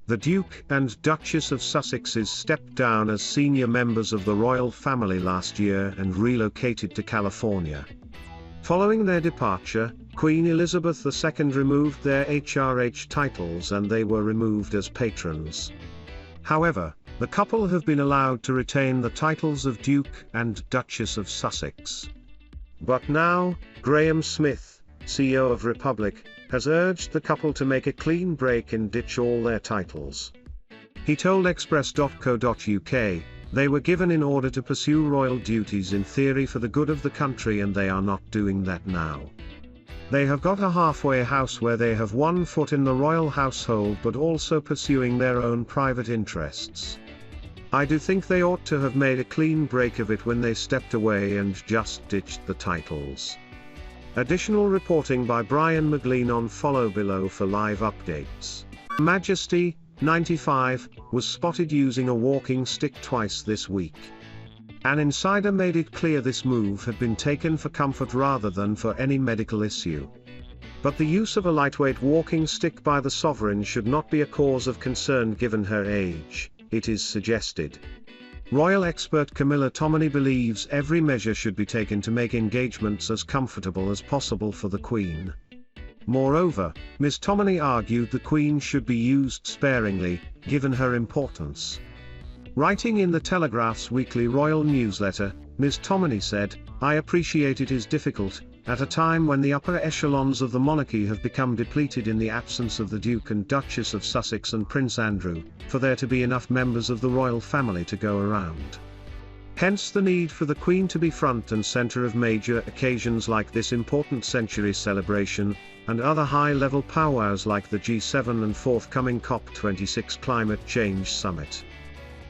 The Duke and Duchess of Sussex's stepped down as senior members of the royal family last year and relocated to California. Following their departure, Queen Elizabeth II removed their HRH titles and they were removed as patrons. However, the couple have been allowed to retain the titles of Duke and Duchess of Sussex. But now, Graham Smith, CEO of Republic, has urged the couple to make a clean break and ditch all their titles. He told Express.co.uk, "They were given in order to pursue royal duties in theory for the good of the country and they are not doing that now. They have got a halfway house where they have one foot in the royal household but also pursuing their own private interests. I do think they ought to have made a clean break of it when they stepped away and just ditched the titles." Additional reporting by Brian McGleenon. Follow below for live updates. Her Majesty, 95, was spotted using a walking stick twice this week. An insider made it clear this move had been taken for comfort rather than for any medical issue. But the use of a lightweight walking stick by the sovereign should not be a cause of concern given her age, it is suggested. Royal expert Camilla Tominey believes every measure should be taken to make engagements as comfortable as possible for the Queen. Moreover, Ms. Tominey argued the Queen should be used sparingly, given her importance. Writing in the Telegraph's weekly royal newsletter, Ms. Tominey said, "I appreciate it is difficult, at a time when the upper echelons of the monarchy have become depleted in the absence of the Duke and Duchess of Sussex and Prince Andrew, for there to be enough members of the royal family to go around. Hence the need for the Queen to be front and centre of major occasions like this important century celebration, and other high-level powwows like the G7 and forthcoming COP26 climate change summit."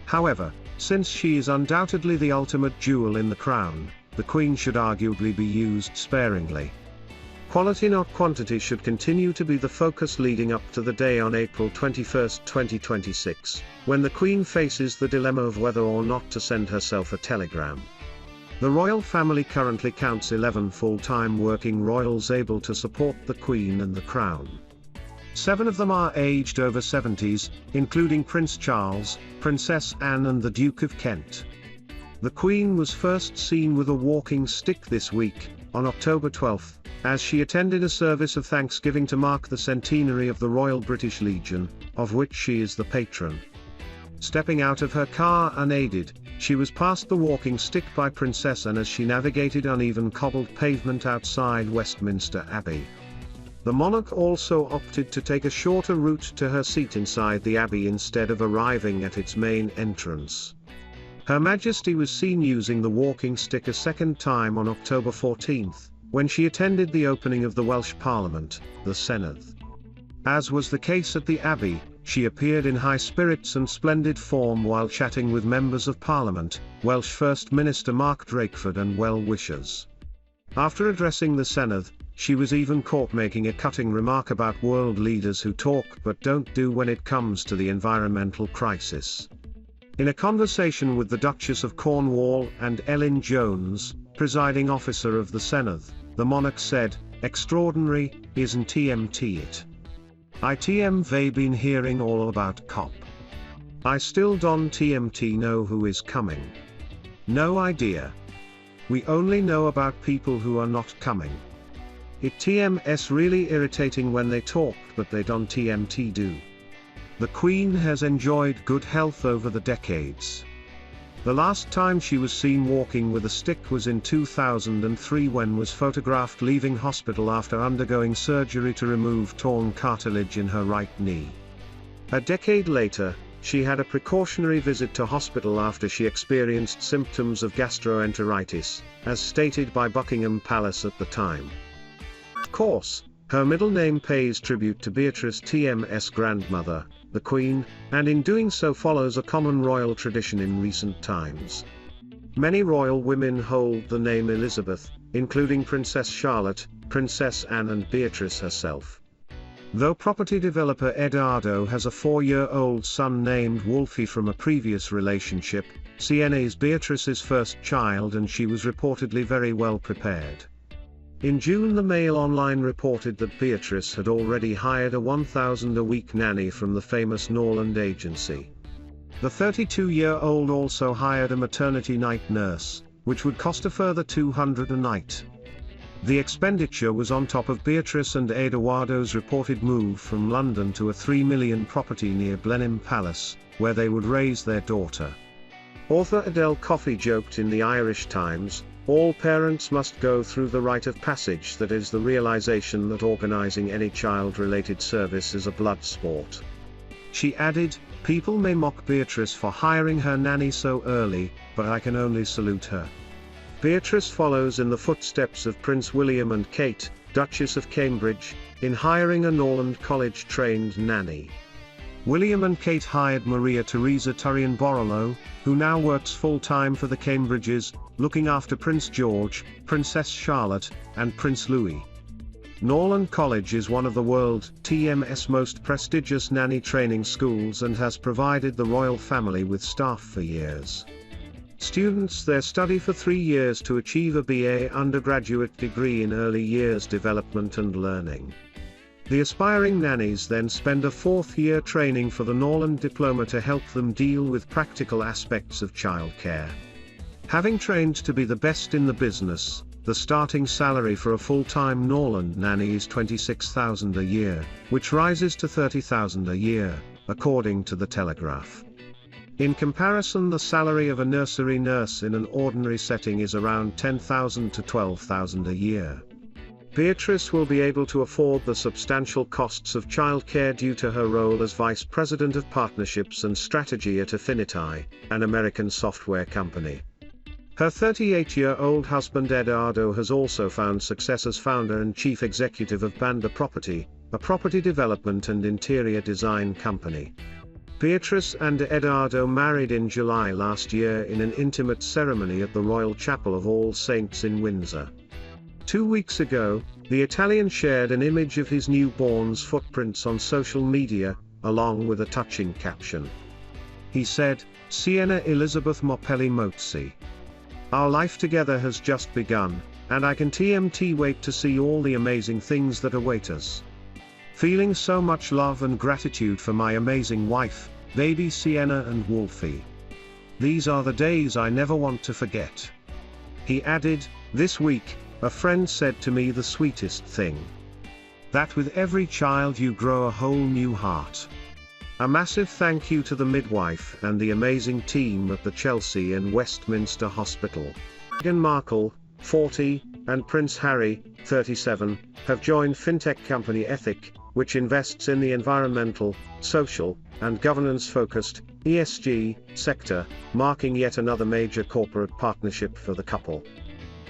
However, since she is undoubtedly the ultimate jewel in the crown, the Queen should arguably be used sparingly. Quality not quantity should continue to be the focus leading up to the day on April 21, 2026, when the Queen faces the dilemma of whether or not to send herself a telegram. The royal family currently counts 11 full-time working royals able to support the Queen and the Crown. 7 of them are aged over 70s, including Prince Charles, Princess Anne and the Duke of Kent. The Queen was first seen with a walking stick this week, on October 12, as she attended a service of thanksgiving to mark the centenary of the Royal British Legion, of which she is the patron. Stepping out of her car unaided, she was passed the walking stick by Princess Anne as she navigated uneven cobbled pavement outside Westminster Abbey. The monarch also opted to take a shorter route to her seat inside the Abbey instead of arriving at its main entrance. Her Majesty was seen using the walking stick a second time on October 14, when she attended the opening of the Welsh Parliament, the Senedd. As was the case at the Abbey, she appeared in high spirits and splendid form while chatting with members of Parliament, Welsh First Minister Mark Drakeford and well-wishers. After addressing the Senedd, she was even caught making a cutting remark about world leaders who talk but don't do when it comes to the environmental crisis. In a conversation with the Duchess of Cornwall and Ellen Jones, presiding officer of the Senedd, the monarch said, "Extraordinary, isn't TMT it? I've been hearing all about COP. I still don't TMT know who is coming. No idea. We only know about people who are not coming. It TMS really irritating when they talk but they don't TMT do." The Queen has enjoyed good health over the decades. The last time she was seen walking with a stick was in 2003 when was photographed leaving hospital after undergoing surgery to remove torn cartilage in her right knee. A decade later, she had a precautionary visit to hospital after she experienced symptoms of gastroenteritis, as stated by Buckingham Palace at the time. Of course, her middle name pays tribute to Beatrice TM's grandmother, the Queen, and in doing so follows a common royal tradition in recent times. Many royal women hold the name Elizabeth, including Princess Charlotte, Princess Anne and Beatrice herself. Though property developer Eduardo has a 4-year-old son named Wolfie from a previous relationship, Sienna is Beatrice's first child and she was reportedly very well prepared. In June, the Mail Online reported that Beatrice had already hired a £1,000 a week nanny from the famous Norland agency. The 32-year-old also hired a maternity night nurse, which would cost a further £200 a night. The expenditure was on top of Beatrice and Eduardo's reported move from London to a £3 million property near Blenheim Palace, where they would raise their daughter. Author Adele Coffey joked in the Irish Times, "All parents must go through the rite of passage, that is the realization that organizing any child-related service is a blood sport." She added, "People may mock Beatrice for hiring her nanny so early, but I can only salute her." Beatrice follows in the footsteps of Prince William and Kate, Duchess of Cambridge, in hiring a Norland College-trained nanny. William and Kate hired Maria Theresa Turrion-Borrello, who now works full-time for the Cambridges, looking after Prince George, Princess Charlotte, and Prince Louis. Norland College is one of the world's most prestigious nanny training schools and has provided the royal family with staff for years. Students there study for 3 years to achieve a BA undergraduate degree in early years development and learning. The aspiring nannies then spend a 4th year training for the Norland diploma to help them deal with practical aspects of childcare. Having trained to be the best in the business, the starting salary for a full-time Norland nanny is £26,000 a year, which rises to £30,000 a year, according to the Telegraph. In comparison, the salary of a nursery nurse in an ordinary setting is around £10,000 to £12,000 a year. Beatrice will be able to afford the substantial costs of childcare due to her role as Vice President of Partnerships and Strategy at Affinity, an American software company. Her 38-year-old husband Eduardo has also found success as founder and chief executive of Banda Property, a property development and interior design company. Beatrice and Eduardo married in July last year in an intimate ceremony at the Royal Chapel of All Saints in Windsor. 2 weeks ago, the Italian shared an image of his newborn's footprints on social media, along with a touching caption. He said, "Siena Elizabeth Mopelli Mozzi. Our life together has just begun, and I can TMT wait to see all the amazing things that await us. Feeling so much love and gratitude for my amazing wife, baby Sienna and Wolfie. These are the days I never want to forget." He added, "This week, a friend said to me the sweetest thing. That with every child you grow a whole new heart." A massive thank you to the midwife and the amazing team at the Chelsea and Westminster Hospital. Meghan Markle, 40, and Prince Harry, 37, have joined fintech company Ethic, which invests in the environmental, social, and governance-focused (ESG) sector, marking yet another major corporate partnership for the couple.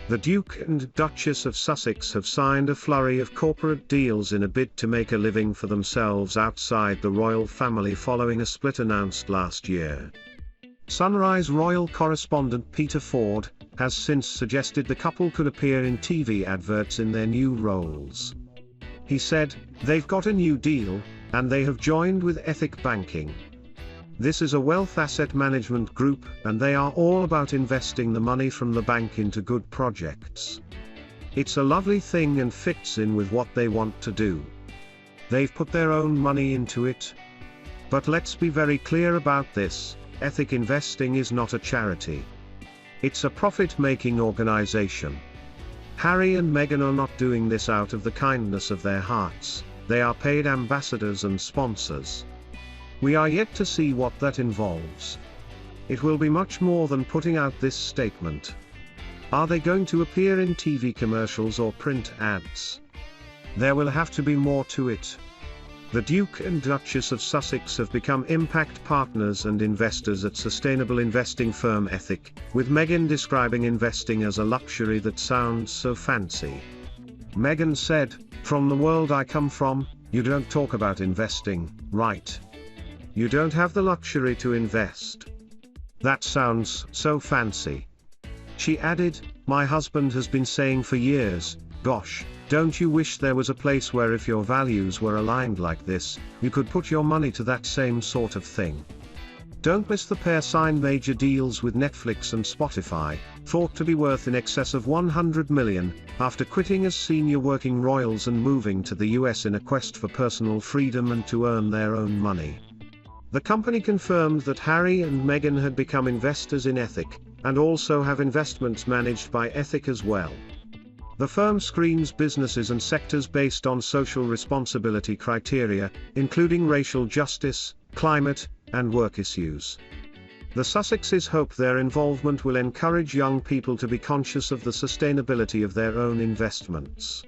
The Duke and Duchess of Sussex have signed a flurry of corporate deals in a bid to make a living for themselves outside the royal family following a split announced last year. Sunrise royal correspondent Peter Ford has since suggested the couple could appear in TV adverts in their new roles. He said, "They've got a new deal, and they have joined with Ethic Banking. This is a wealth asset management group, and they are all about investing the money from the bank into good projects. It's a lovely thing and fits in with what they want to do. They've put their own money into it. But let's be very clear about this, Ethic Investing is not a charity. It's a profit-making organization. Harry and Meghan are not doing this out of the kindness of their hearts, they are paid ambassadors and sponsors. We are yet to see what that involves. It will be much more than putting out this statement. Are they going to appear in TV commercials or print ads? There will have to be more to it." The Duke and Duchess of Sussex have become impact partners and investors at sustainable investing firm Ethic, with Meghan describing investing as a luxury that sounds so fancy. Meghan said, "From the world I come from, you don't talk about investing, right? You don't have the luxury to invest. That sounds so fancy." She added, "My husband has been saying for years, gosh, don't you wish there was a place where if your values were aligned like this, you could put your money to that same sort of thing?" Don't miss the pair signed major deals with Netflix and Spotify, thought to be worth in excess of $100 million, after quitting as senior working royals and moving to the US in a quest for personal freedom and to earn their own money. The company confirmed that Harry and Meghan had become investors in Ethic, and also have investments managed by Ethic as well. The firm screens businesses and sectors based on social responsibility criteria, including racial justice, climate, and work issues. The Sussexes hope their involvement will encourage young people to be conscious of the sustainability of their own investments.